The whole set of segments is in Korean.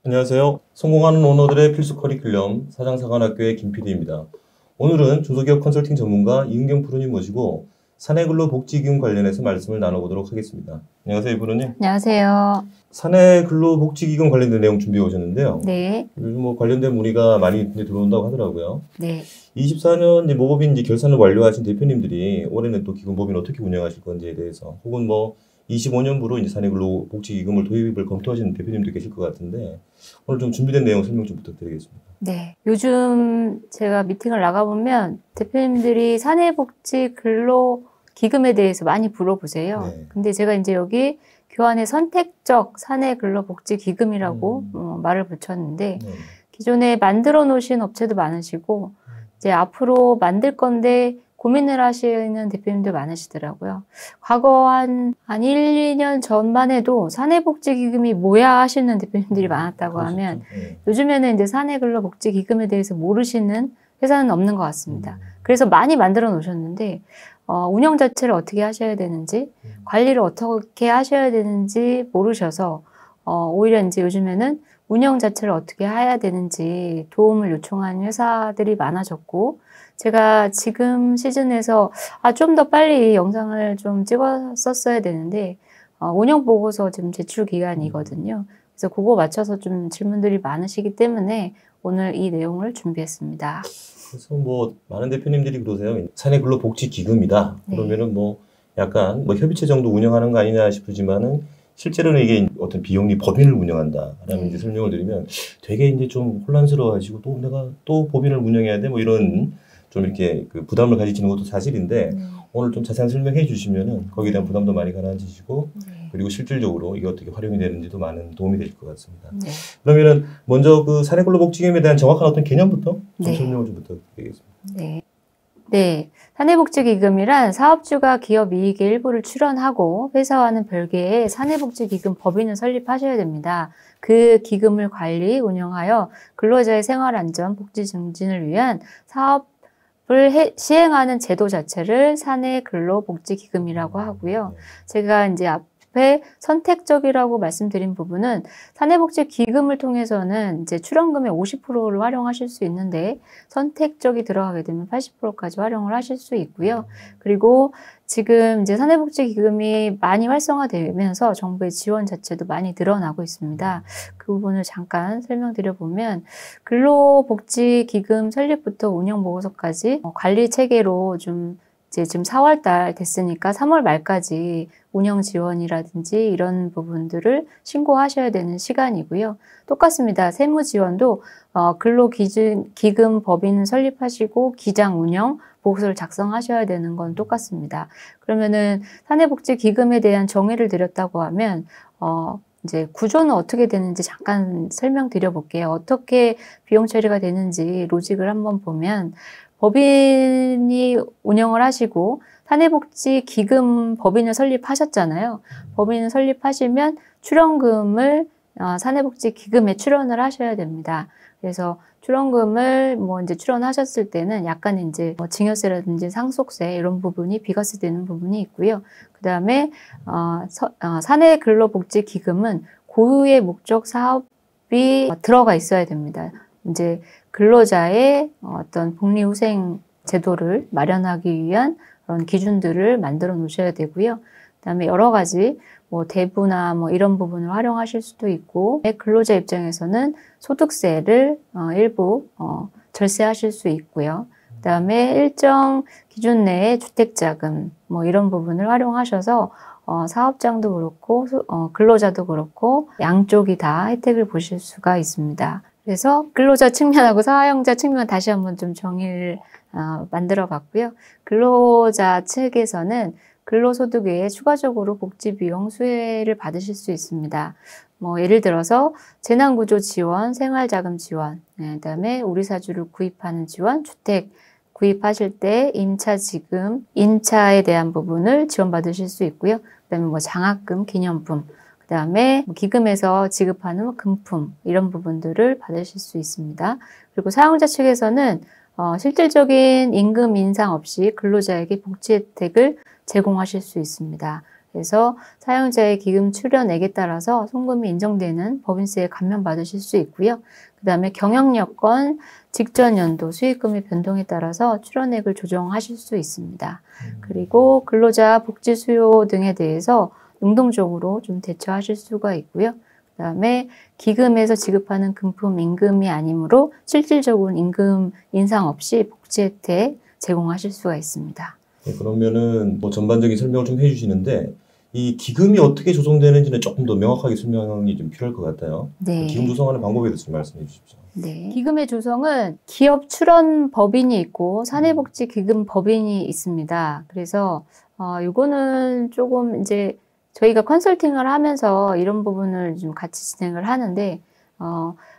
안녕하세요. 성공하는 오너들의 필수 커리큘럼 사장사관학교의 김PD입니다. 오늘은 중소기업 컨설팅 전문가 이은경 프로님 모시고 사내근로 복지기금 관련해서 말씀을 나눠보도록 하겠습니다. 안녕하세요, 프로님. 안녕하세요. 사내근로 복지기금 관련된 내용 준비해 오셨는데요. 네. 요즘 관련된 문의가 많이 들어온다고 하더라고요. 네. 24년 모법인 결산을 완료하신 대표님들이 올해는 또 기금법인 어떻게 운영하실 건지에 대해서 혹은 25년부로 사내근로 복지기금을 도입을 검토하시는 대표님도 계실 것 같은데 오늘 좀 준비된 내용 설명 좀 부탁드리겠습니다. 네. 요즘 제가 미팅을 나가보면 대표님들이 사내복지 근로기금에 대해서 많이 물어보세요. 네. 근데 제가 이제 여기 교환에 선택적 사내근로복지기금이라고 말을 붙였는데 네. 기존에 만들어 놓으신 업체도 많으시고 이제 앞으로 만들 건데 고민을 하시는 대표님들 많으시더라고요. 과거 한 1, 2년 전만 해도 사내복지기금이 뭐야 하시는 대표님들이 많았다고 하면 네. 요즘에는 이제 사내근로복지기금에 대해서 모르시는 회사는 없는 것 같습니다. 그래서 많이 만들어 놓으셨는데 운영 자체를 어떻게 하셔야 되는지 관리를 어떻게 하셔야 되는지 모르셔서 오히려 이제 요즘에는 운영 자체를 어떻게 해야 되는지 도움을 요청하는 회사들이 많아졌고 제가 지금 시즌에서 좀 더 빨리 영상을 좀 찍었었어야 되는데 운영 보고서 지금 제출 기간이거든요. 그래서 그거 맞춰서 좀 질문들이 많으시기 때문에 오늘 이 내용을 준비했습니다. 그래서 많은 대표님들이 그러세요. 사내근로복지기금이다. 네. 그러면은 약간 협의체 정도 운영하는 거 아니냐 싶으지만은 실제로는 이게 어떤 비영리 법인을 운영한다라는 이제 설명을 드리면 되게 이제 좀 혼란스러워하시고 또 내가 또 법인을 운영해야 돼 이런 좀 이렇게 그 부담을 가지시는 것도 사실인데 오늘 좀 자세한 설명해 주시면은 거기에 대한 부담도 많이 가라앉으시고 그리고 실질적으로 이게 어떻게 활용이 되는지도 많은 도움이 될 것 같습니다. 네. 그러면은 먼저 그 사내근로복지기금에 대한 정확한 어떤 개념부터 좀 네. 설명을 좀 부탁드리겠습니다. 네. 네. 사내복지기금이란 사업주가 기업 이익의 일부를 출원하고 회사와는 별개의 사내복지기금 법인을 설립하셔야 됩니다. 그 기금을 관리, 운영하여 근로자의 생활안전, 복지 증진을 위한 사업을 시행하는 제도 자체를 사내근로복지기금이라고 하고요. 제가 이제 앞에 선택적이라고 말씀드린 부분은 사내복지기금을 통해서는 이제 출원금의 50%를 활용하실 수 있는데 선택적이 들어가게 되면 80%까지 활용을 하실 수 있고요. 그리고 지금 이제 사내복지기금이 많이 활성화되면서 정부의 지원 자체도 많이 늘어나고 있습니다. 그 부분을 잠깐 설명드려보면 근로복지기금 설립부터 운영보고서까지 관리 체계로 좀 이제 지금 4월 달 됐으니까 3월 말까지 운영 지원이라든지 이런 부분들을 신고하셔야 되는 시간이고요. 똑같습니다. 세무 지원도 근로기금 법인 설립하시고 기장 운영 보고서를 작성하셔야 되는 건 똑같습니다. 그러면은 사내복지기금에 대한 정의를 드렸다고 하면 이제 구조는 어떻게 되는지 잠깐 설명드려 볼게요. 어떻게 비용 처리가 되는지 로직을 한번 보면 법인이 운영을 하시고 사내복지기금 법인을 설립하셨잖아요. 법인을 설립하시면 출원금을 사내복지기금에 출원을 하셔야 됩니다. 그래서 출원금을 이제 출원하셨을 때는 약간 이제 증여세라든지 상속세 이런 부분이 비과세 되는 부분이 있고요. 그 다음에 사내근로복지기금은 고유의 목적 사업이 들어가 있어야 됩니다. 이제 근로자의 어떤 복리후생 제도를 마련하기 위한 그런 기준들을 만들어 놓으셔야 되고요. 그다음에 여러 가지 대부나 이런 부분을 활용하실 수도 있고 근로자 입장에서는 소득세를 일부 절세하실 수 있고요. 그다음에 일정 기준 내에 주택자금 이런 부분을 활용하셔서 사업장도 그렇고 근로자도 그렇고 양쪽이 다 혜택을 보실 수가 있습니다. 그래서 근로자 측면하고 사용자 측면 다시 한번 좀 정의를 만들어 봤고요. 근로자 측에서는 근로소득 외에 추가적으로 복지비용 수혜를 받으실 수 있습니다. 예를 들어서 재난구조 지원, 생활자금 지원, 그다음에 우리사주를 구입하는 지원, 주택 구입하실 때 임차 지금, 임차에 대한 부분을 지원받으실 수 있고요. 그다음에 장학금, 기념품, 그 다음에 기금에서 지급하는 금품 이런 부분들을 받으실 수 있습니다. 그리고 사용자 측에서는 실질적인 임금 인상 없이 근로자에게 복지 혜택을 제공하실 수 있습니다. 그래서 사용자의 기금 출연액에 따라서 송금이 인정되는 법인세에 감면받으실 수 있고요. 그 다음에 경영여건, 직전 연도 수익금의 변동에 따라서 출연액을 조정하실 수 있습니다. 그리고 근로자 복지 수요 등에 대해서 능동적으로 좀 대처하실 수가 있고요. 그 다음에 기금에서 지급하는 금품 임금이 아니므로 실질적인 임금 인상 없이 복지 혜택 제공하실 수가 있습니다. 네, 그러면은 뭐 전반적인 설명을 좀 해주시는데 이 기금이 어떻게 조성되는지는 조금 더 명확하게 설명이 좀 필요할 것 같아요. 네. 기금 조성하는 방법에 대해서 좀 말씀해 주십시오. 네. 기금의 조성은 기업 출원 법인이 있고 사내복지 기금 법인이 있습니다. 그래서 이거는 조금 이제 저희가 컨설팅을 하면서 이런 부분을 좀 같이 진행을 하는데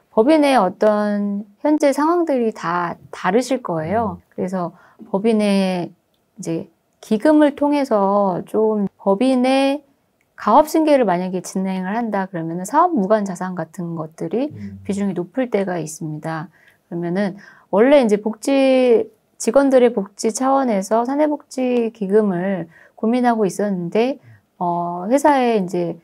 법인의 어떤 현재 상황들이 다 다르실 거예요. 그래서 법인의 이제 기금을 통해서 좀 법인의 가업승계를 만약에 진행을 한다 그러면은 사업 무관 자산 같은 것들이 비중이 높을 때가 있습니다. 그러면은 원래 이제 직원들의 복지 차원에서 사내복지 기금을 고민하고 있었는데 회사에 이제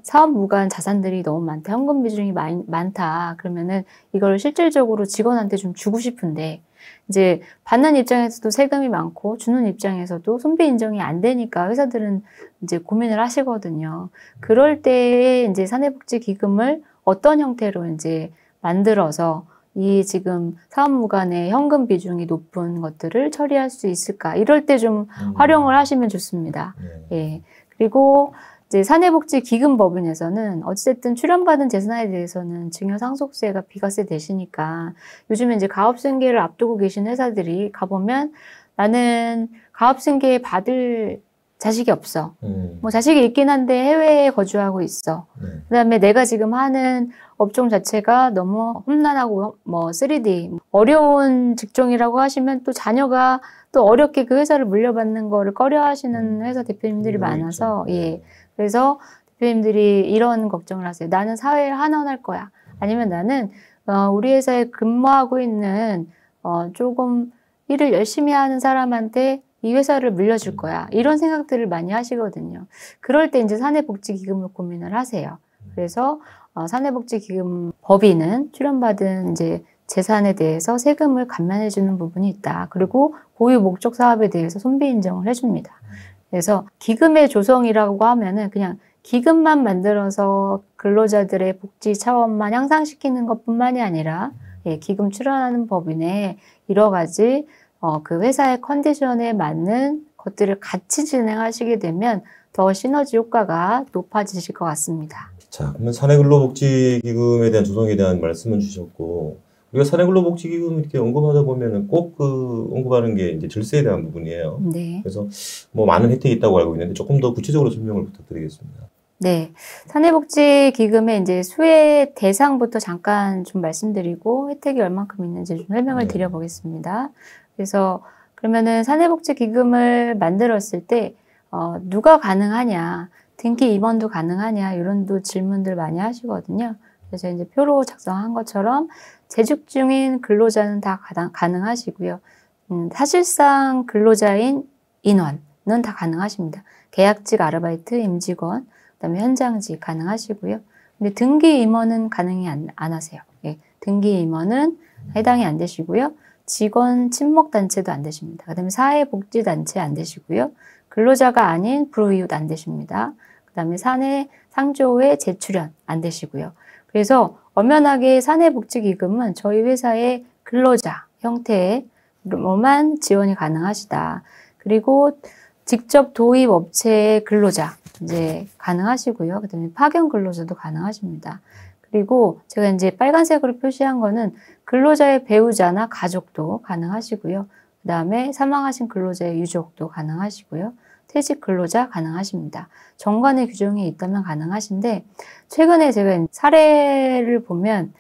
사업 무관 자산들이 너무 많다, 현금 비중이 많다 그러면은 이걸 실질적으로 직원한테 좀 주고 싶은데 이제 받는 입장에서도 세금이 많고 주는 입장에서도 손배 인정이 안 되니까 회사들은 이제 고민을 하시거든요. 그럴 때에 이제 사내복지 기금을 어떤 형태로 이제 만들어서 이 지금 사업무관의 현금 비중이 높은 것들을 처리할 수 있을까? 이럴 때 좀 활용을 하시면 좋습니다. 예. 그리고 이제 사내복지 기금 법인에서는 어찌됐든 출연받은 재산에 대해서는 증여상속세가 비과세 되시니까 요즘에 이제 가업승계를 앞두고 계신 회사들이 가보면 나는 가업승계 받을 자식이 없어. 뭐 자식이 있긴 한데 해외에 거주하고 있어. 그다음에 내가 지금 하는 업종 자체가 너무 험난하고 뭐 3D 어려운 직종이라고 하시면 또 자녀가 또 어렵게 그 회사를 물려받는 거를 꺼려하시는 회사 대표님들이 많아서 예. 그래서 대표님들이 이런 걱정을 하세요. 나는 사회에 환원할 거야. 아니면 나는 우리 회사에 근무하고 있는 조금 일을 열심히 하는 사람한테 이 회사를 물려줄 거야. 이런 생각들을 많이 하시거든요. 그럴 때 이제 사내복지기금을 고민을 하세요. 그래서 사내복지기금 법인은 출연받은 이제 재산에 대해서 세금을 감면해주는 부분이 있다. 그리고 고유 목적 사업에 대해서 손배 인정을 해줍니다. 그래서 기금의 조성이라고 하면은 그냥 기금만 만들어서 근로자들의 복지 차원만 향상시키는 것뿐만이 아니라 기금 출연하는 법인의 여러 가지 그 회사의 컨디션에 맞는 것들을 같이 진행하시게 되면 더 시너지 효과가 높아지실 것 같습니다. 자, 그러면 사내근로복지기금에 대한 조성에 대한 말씀을 주셨고 우리가 사내근로복지기금 이렇게 언급하다 보면은 꼭 그 언급하는 게 이제 절세에 대한 부분이에요. 네. 그래서 뭐 많은 혜택이 있다고 알고 있는데 조금 더 구체적으로 설명을 부탁드리겠습니다. 네. 사내복지기금의 이제 수혜 대상부터 잠깐 좀 말씀드리고 혜택이 얼만큼 있는지 좀 설명을 드려보겠습니다. 그래서 그러면은 사내복지기금을 만들었을 때 누가 가능하냐, 등기 임원도 가능하냐 이런 질문들 많이 하시거든요. 그래서 이제 표로 작성한 것처럼 재직 중인 근로자는 다 가능하시고요. 사실상 근로자인 인원은 다 가능하십니다. 계약직 아르바이트, 임직원, 그다음에 현장직 가능하시고요. 근데 등기 임원은 가능이 안 하세요. 예, 등기 임원은 해당이 안 되시고요. 직원 친목단체도 안 되십니다. 그다음에 사회복지단체 안 되시고요. 근로자가 아닌 불우이웃 안 되십니다. 그다음에 사내 상조회 재출연 안 되시고요. 그래서 엄연하게 사내복지기금은 저희 회사의 근로자 형태로만 지원이 가능하시다. 그리고 직접 도입 업체의 근로자 이제 가능하시고요. 그다음에 파견 근로자도 가능하십니다. 그리고 제가 이제 빨간색으로 표시한 거는 근로자의 배우자나 가족도 가능하시고요. 그다음에 사망하신 근로자의 유족도 가능하시고요. 퇴직 근로자 가능하십니다. 정관의 규정이 있다면 가능하신데 최근에 제가 사례를 보면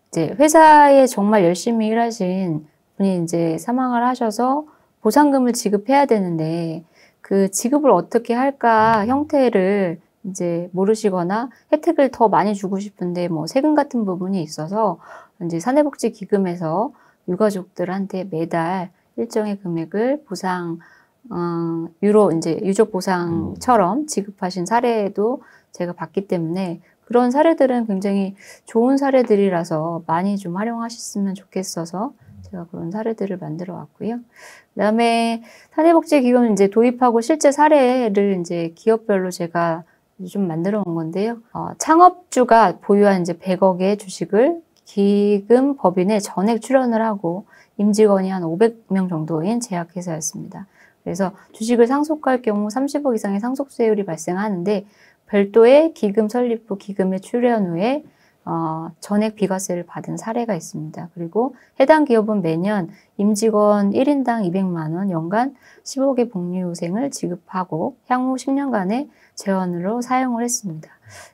이제 회사에 정말 열심히 일하신 분이 이제 사망을 하셔서 보상금을 지급해야 되는데 그 지급을 어떻게 할까 형태를 이제 모르시거나 혜택을 더 많이 주고 싶은데 뭐 세금 같은 부분이 있어서 이제 사내복지기금에서 유가족들한테 매달 일정의 금액을 보상 유로 이제 유족 보상처럼 지급하신 사례도 제가 봤기 때문에 그런 사례들은 굉장히 좋은 사례들이라서 많이 좀 활용하셨으면 좋겠어서 제가 그런 사례들을 만들어 왔고요. 그다음에 사내복지기금 이제 도입하고 실제 사례를 이제 기업별로 제가 좀 만들어 온 건데요. 창업주가 보유한 이제 100억의 주식을 기금 법인에 전액 출연을 하고 임직원이 한 500명 정도인 제약회사였습니다. 그래서 주식을 상속할 경우 30억 이상의 상속세율이 발생하는데 별도의 기금 설립 후 기금에 출연 후에 전액 비과세를 받은 사례가 있습니다. 그리고 해당 기업은 매년 임직원 1인당 200만 원, 연간 15개 복리후생을 지급하고 향후 10년간의 재원으로 사용을 했습니다.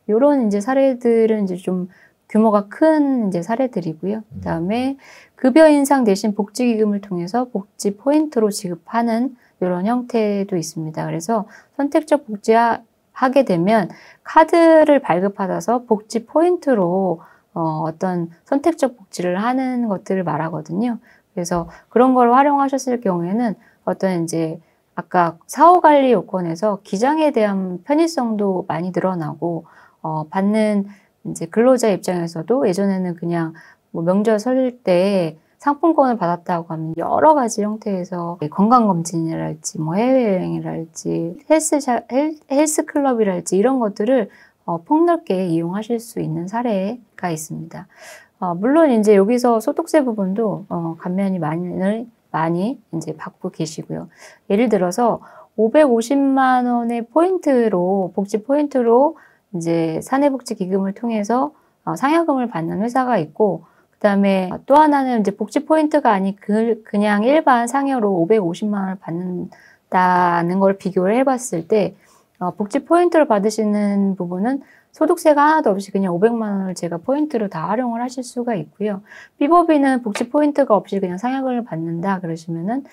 이런 이제 사례들은 이제 좀 규모가 큰 이제 사례들이고요. 그다음에 급여 인상 대신 복지기금을 통해서 복지 포인트로 지급하는 이런 형태도 있습니다. 그래서 선택적 복지하게 되면 카드를 발급받아서 복지 포인트로 어떤 선택적 복지를 하는 것들을 말하거든요. 그래서 그런 걸 활용하셨을 경우에는 어떤 이제 아까 사후관리 요건에서 기장에 대한 편의성도 많이 늘어나고 받는 이제 근로자 입장에서도 예전에는 그냥 뭐 명절 설 때 상품권을 받았다고 하면 여러 가지 형태에서 건강검진이랄지 뭐 해외여행이랄지 헬스클럽이랄지 이런 것들을 폭넓게 이용하실 수 있는 사례가 있습니다. 물론 이제 여기서 소득세 부분도 감면이 많이 이제 받고 계시고요. 예를 들어서 550만 원의 포인트로 복지 포인트로 이제 사내복지기금을 통해서 상여금을 받는 회사가 있고 그다음에 또 하나는 이제 복지 포인트가 아닌 그냥 일반 상여로 550만 원을 받는다는 걸 비교를 해봤을 때 복지 포인트를 받으시는 부분은 소득세가 하나도 없이 그냥 500만 원을 제가 포인트로 다 활용을 하실 수가 있고요. B법인은 복지 포인트가 없이 그냥 상여금을 받는다 그러시면은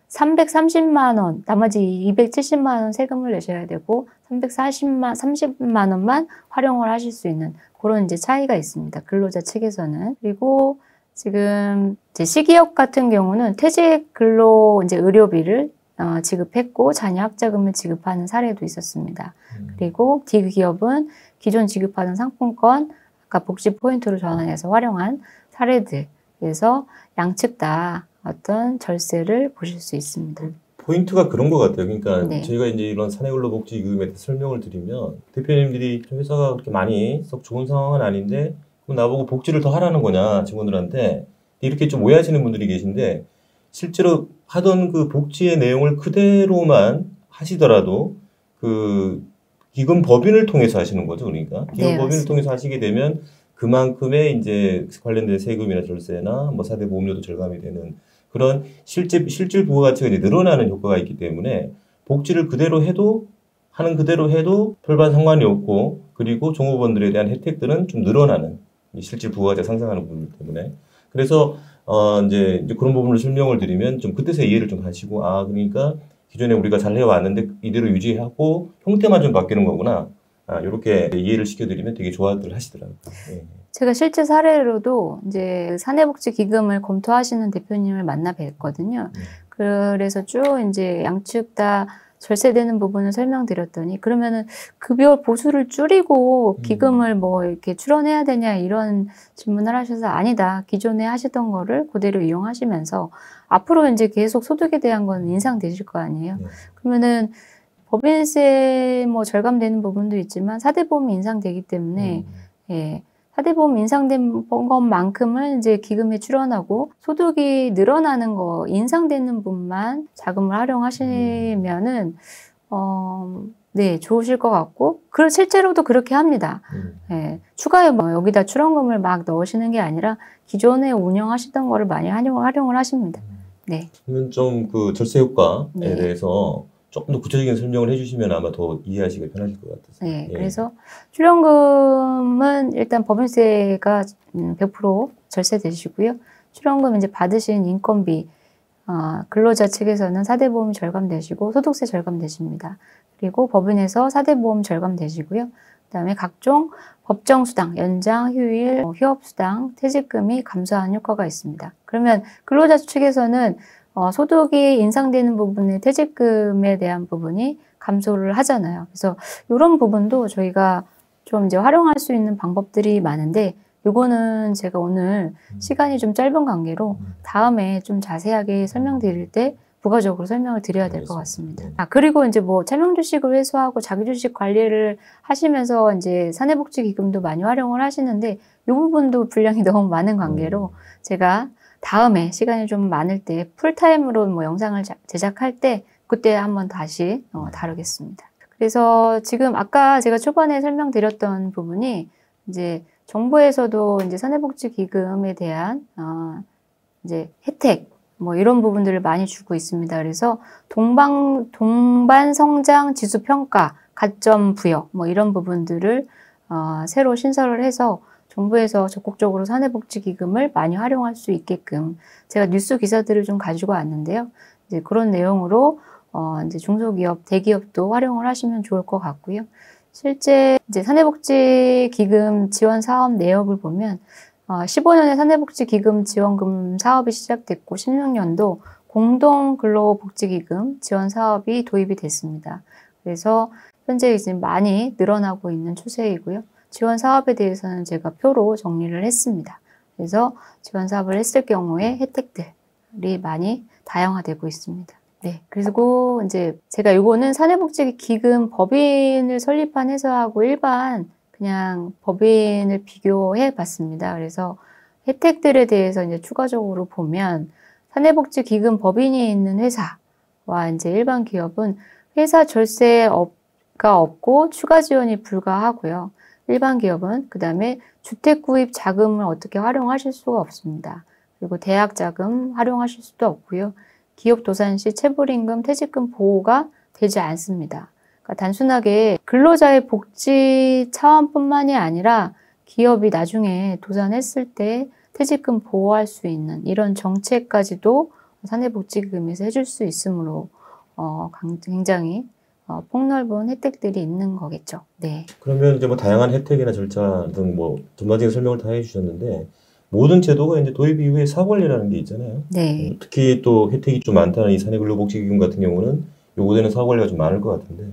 330만 원, 나머지 270만 원 세금을 내셔야 되고 30만 원만 활용을 하실 수 있는 그런 이제 차이가 있습니다. 근로자 측에서는. 그리고 지금 이제 C기업 같은 경우는 퇴직 근로 이제 의료비를 지급했고 자녀 학자금을 지급하는 사례도 있었습니다. 그리고 D기업은 기존 지급하는 상품권 아까 복지 포인트로 전환해서 활용한 사례들. 그래서 양측 다 어떤 절세를 보실 수 있습니다. 포인트가 그런 것 같아요. 그러니까 네. 저희가 이제 이런 사내근로복지기금에 대해서 설명을 드리면 대표님들이 회사가 그렇게 많이 썩 좋은 상황은 아닌데 그럼 나보고 복지를 더 하라는 거냐 직원들한테 이렇게 좀 오해하시는 분들이 계신데 실제로 하던 그 복지의 내용을 그대로만 하시더라도 그 기금 법인을 통해서 하시는 거죠. 그러니까 기금 네, 법인을 맞습니다. 통해서 하시게 되면 그만큼의 이제 관련된 세금이나 절세나 뭐 사대 보험료도 절감이 되는 그런 실질 부가가치가 이제 늘어나는 효과가 있기 때문에 복지를 그대로 해도 하는 그대로 해도 별반 상관이 없고 그리고 종업원들에 대한 혜택들은 좀 늘어나는 실질 부가가치가 상승하는 부분 때문에 그래서 이제 그런 부분을 설명을 드리면 좀 그때서 이해를 좀 하시고 그러니까 기존에 우리가 잘 해왔는데 이대로 유지하고 형태만 좀 바뀌는 거구나. 이렇게 이해를 시켜드리면 되게 좋아들 하시더라고요. 예. 제가 실제 사례로도 이제 사내복지기금을 검토하시는 대표님을 만나 뵀거든요. 그래서 쭉 이제 양측 다 절세되는 부분을 설명드렸더니 그러면은 급여 보수를 줄이고 기금을 뭐 이렇게 출원해야 되냐 이런 질문을 하셔서 아니다. 기존에 하시던 거를 그대로 이용하시면서 앞으로 이제 계속 소득에 대한 건 인상되실 거 아니에요. 그러면은 법인세 뭐 절감되는 부분도 있지만 사대보험이 인상되기 때문에 예. 사대보험 인상된 것만큼은 이제 기금에 출원하고 소득이 늘어나는 거 인상되는 분만 자금을 활용하시면은 네 좋으실 것 같고 실제로도 그렇게 합니다. 예, 추가에 뭐 여기다 출원금을 막 넣으시는 게 아니라 기존에 운영하시던 거를 많이 활용을 하십니다. 네. 그러면 좀 그 절세 효과에 네. 대해서 조금 더 구체적인 설명을 해주시면 아마 더 이해하시기 편하실 것 같아서. 네, 예. 그래서 출연금은 일단 법인세가 100% 절세되시고요. 출연금 이제 받으신 인건비, 근로자 측에서는 사대보험이 절감되시고 소득세 절감되십니다. 그리고 법인에서 사대보험 절감되시고요. 그다음에 각종 법정수당, 연장, 휴일, 휴업수당, 퇴직금이 감소하는 효과가 있습니다. 그러면 근로자 측에서는 소득이 인상되는 부분의 퇴직금에 대한 부분이 감소를 하잖아요. 그래서 이런 부분도 저희가 좀 이제 활용할 수 있는 방법들이 많은데 이거는 제가 오늘 시간이 좀 짧은 관계로 다음에 좀 자세하게 설명드릴 때 부가적으로 설명을 드려야 될 것 같습니다. 그리고 이제 뭐 차명주식을 회수하고 자기주식 관리를 하시면서 이제 사내복지기금도 많이 활용을 하시는데 이 부분도 분량이 너무 많은 관계로 제가 다음에 시간이 좀 많을 때 풀타임으로 뭐 영상을 제작할 때 그때 한번 다시 다루겠습니다. 그래서 지금 아까 제가 초반에 설명드렸던 부분이 이제 정부에서도 이제 사내복지기금에 대한 이제 혜택 뭐 이런 부분들을 많이 주고 있습니다. 그래서 동반 성장 지수 평가, 가점 부여 뭐 이런 부분들을 새로 신설을 해서 정부에서 적극적으로 사내복지기금을 많이 활용할 수 있게끔 제가 뉴스 기사들을 좀 가지고 왔는데요. 이제 그런 내용으로 이제 중소기업, 대기업도 활용을 하시면 좋을 것 같고요. 실제 이제 사내복지기금 지원 사업 내역을 보면 15년에 사내복지기금 지원금 사업이 시작됐고 16년도 공동근로복지기금 지원 사업이 도입이 됐습니다. 그래서 현재 이제 많이 늘어나고 있는 추세이고요. 지원 사업에 대해서는 제가 표로 정리를 했습니다. 그래서 지원 사업을 했을 경우에 혜택들이 많이 다양화되고 있습니다. 네, 그리고 이제 제가 이거는 사내복지기금 법인을 설립한 회사하고 일반 그냥 법인을 비교해 봤습니다. 그래서 혜택들에 대해서 이제 추가적으로 보면 사내복지기금 법인이 있는 회사와 이제 일반 기업은 회사 절세가 없고 추가 지원이 불가하고요. 일반 기업은 그 다음에 주택 구입 자금을 어떻게 활용하실 수가 없습니다. 그리고 대학 자금 활용하실 수도 없고요. 기업 도산 시 체불임금, 퇴직금 보호가 되지 않습니다. 그러니까 단순하게 근로자의 복지 차원뿐만이 아니라 기업이 나중에 도산했을 때 퇴직금 보호할 수 있는 이런 정책까지도 사내복지기금에서 해줄 수 있으므로 굉장히 폭넓은 혜택들이 있는 거겠죠. 네. 그러면 이제 뭐 다양한 혜택이나 절차 등 뭐 전반적인 설명을 다 해주셨는데 모든 제도가 이제 도입 이후에 사후관리라는 게 있잖아요. 네. 특히 또 혜택이 좀 많다는 이 사내근로복지기금 같은 경우는 요구되는 사후관리가 좀 많을 것 같은데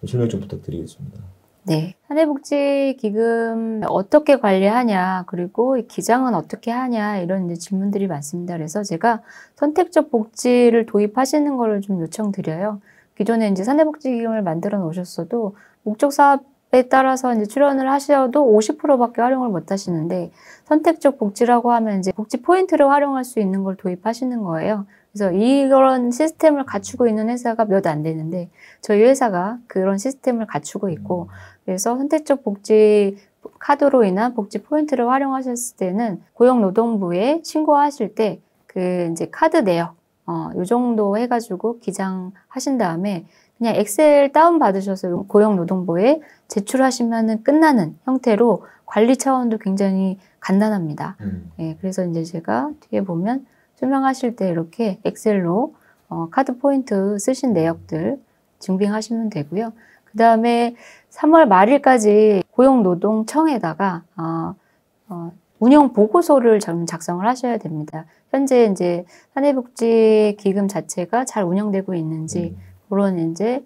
설명 좀 부탁드리겠습니다. 네. 사내복지기금 어떻게 관리하냐, 그리고 기장은 어떻게 하냐, 이런 이제 질문들이 많습니다. 그래서 제가 선택적 복지를 도입하시는 거를 좀 요청드려요. 기존에 이제 사내복지기금을 만들어 놓으셨어도 목적 사업에 따라서 이제 출연을 하셔도 50%밖에 활용을 못 하시는데 선택적 복지라고 하면 이제 복지 포인트를 활용할 수 있는 걸 도입하시는 거예요. 그래서 이런 시스템을 갖추고 있는 회사가 몇 안 되는데 저희 회사가 그런 시스템을 갖추고 있고 그래서 선택적 복지 카드로 인한 복지 포인트를 활용하셨을 때는 고용노동부에 신고하실 때 그 이제 카드 내역 요 정도 해가지고 기장하신 다음에 그냥 엑셀 다운받으셔서 고용노동부에 제출하시면 끝나는 형태로 관리 차원도 굉장히 간단합니다. 예, 그래서 이제 제가 뒤에 보면 설명하실 때 이렇게 엑셀로 카드 포인트 쓰신 내역들 증빙하시면 되고요. 그 다음에 3월 말일까지 고용노동청에다가 운영 보고서를 작성을 하셔야 됩니다. 현재 이제 사내복지기금 자체가 잘 운영되고 있는지 그런 이제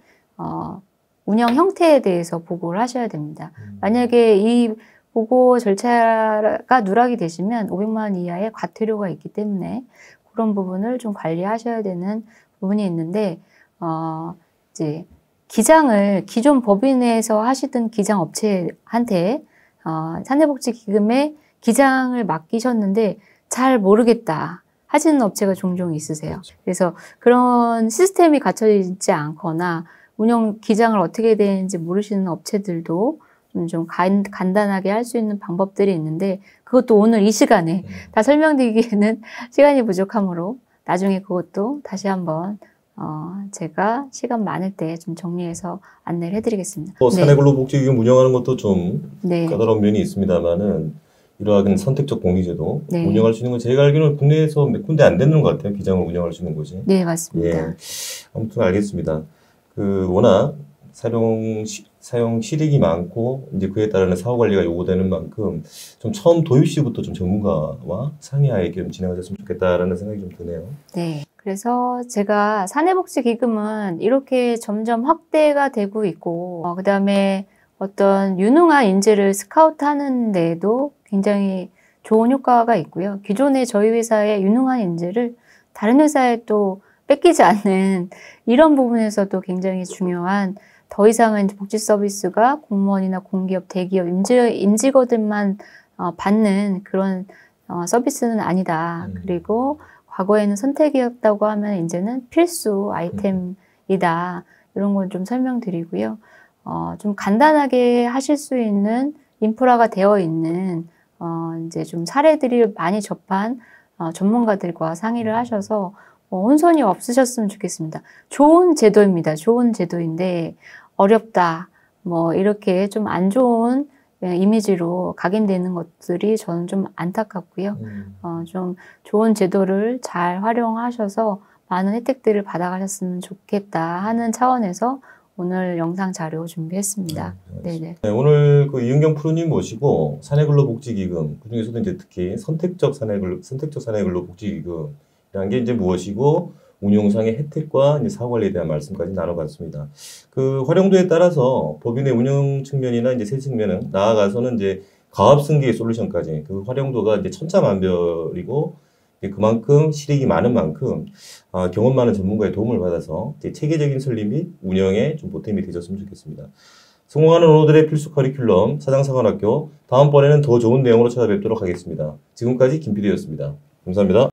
운영 형태에 대해서 보고를 하셔야 됩니다. 만약에 이 보고 절차가 누락이 되시면 500만 원 이하의 과태료가 있기 때문에 그런 부분을 좀 관리하셔야 되는 부분이 있는데 이제 기장을 기존 법인에서 하시던 기장업체한테 사내복지기금에 기장을 맡기셨는데 잘 모르겠다 하시는 업체가 종종 있으세요. 그래서 그런 시스템이 갖춰지지 않거나 운영 기장을 어떻게 되는지 모르시는 업체들도 좀 간단하게 할 수 있는 방법들이 있는데 그것도 오늘 이 시간에 다 설명드리기에는 시간이 부족하므로 나중에 그것도 다시 한번 제가 시간 많을 때 좀 정리해서 안내를 해드리겠습니다. 사내근로복지기금 운영하는 것도 좀 네. 까다로운 면이 있습니다만은 이러한 선택적 복리제도 네. 운영할 수 있는 건 제가 알기로는 국내에서 몇 군데 안 되는 것 같아요. 기장을 운영할 수 있는 곳이. 네, 맞습니다. 예. 아무튼 알겠습니다. 워낙 사용 실익이 많고 이제 그에 따르는 사후 관리가 요구되는 만큼 좀 처음 도입 시부터 좀 전문가와 상의하에 좀 진행하셨으면 좋겠다라는 생각이 좀 드네요. 네. 그래서 제가 사내복지기금은 이렇게 점점 확대가 되고 있고, 그 다음에 어떤 유능한 인재를 스카우트하는 데에도 굉장히 좋은 효과가 있고요. 기존에 저희 회사의 유능한 인재를 다른 회사에 또 뺏기지 않는 이런 부분에서도 굉장히 중요한, 더 이상은 복지 서비스가 공무원이나 공기업, 대기업, 임직원들만 받는 그런 서비스는 아니다. 그리고 과거에는 선택이었다고 하면 이제는 필수 아이템이다. 이런 걸 좀 설명드리고요. 좀 간단하게 하실 수 있는 인프라가 되어 있는 이제 좀 사례들이 많이 접한 전문가들과 상의를 하셔서 혼선이 없으셨으면 좋겠습니다. 좋은 제도입니다. 좋은 제도인데 어렵다. 뭐 이렇게 좀 안 좋은 이미지로 각인되는 것들이 저는 좀 안타깝고요. 좀 좋은 제도를 잘 활용하셔서 많은 혜택들을 받아가셨으면 좋겠다 하는 차원에서 오늘 영상 자료 준비했습니다. 네네. 네, 오늘 그 이은경 프로님 모시고 사내근로복지기금, 그중에서도 이제 특히 선택적 사내근로복지기금이라는 게 이제 무엇이고 운용상의 혜택과 이제 사후 관리에 대한 말씀까지 나눠봤습니다. 그 활용도에 따라서 법인의 운영 측면이나 이제 세 측면은 나아가서는 이제 가압승계의 솔루션까지 그 활용도가 이제 천차만별이고 그만큼 실익이 많은 만큼 경험 많은 전문가의 도움을 받아서 이제 체계적인 설립 및 운영에 좀 보탬이 되셨으면 좋겠습니다. 성공하는 언어들의 필수 커리큘럼 사장사관학교, 다음번에는 더 좋은 내용으로 찾아뵙도록 하겠습니다. 지금까지 김PD였습니다. 감사합니다.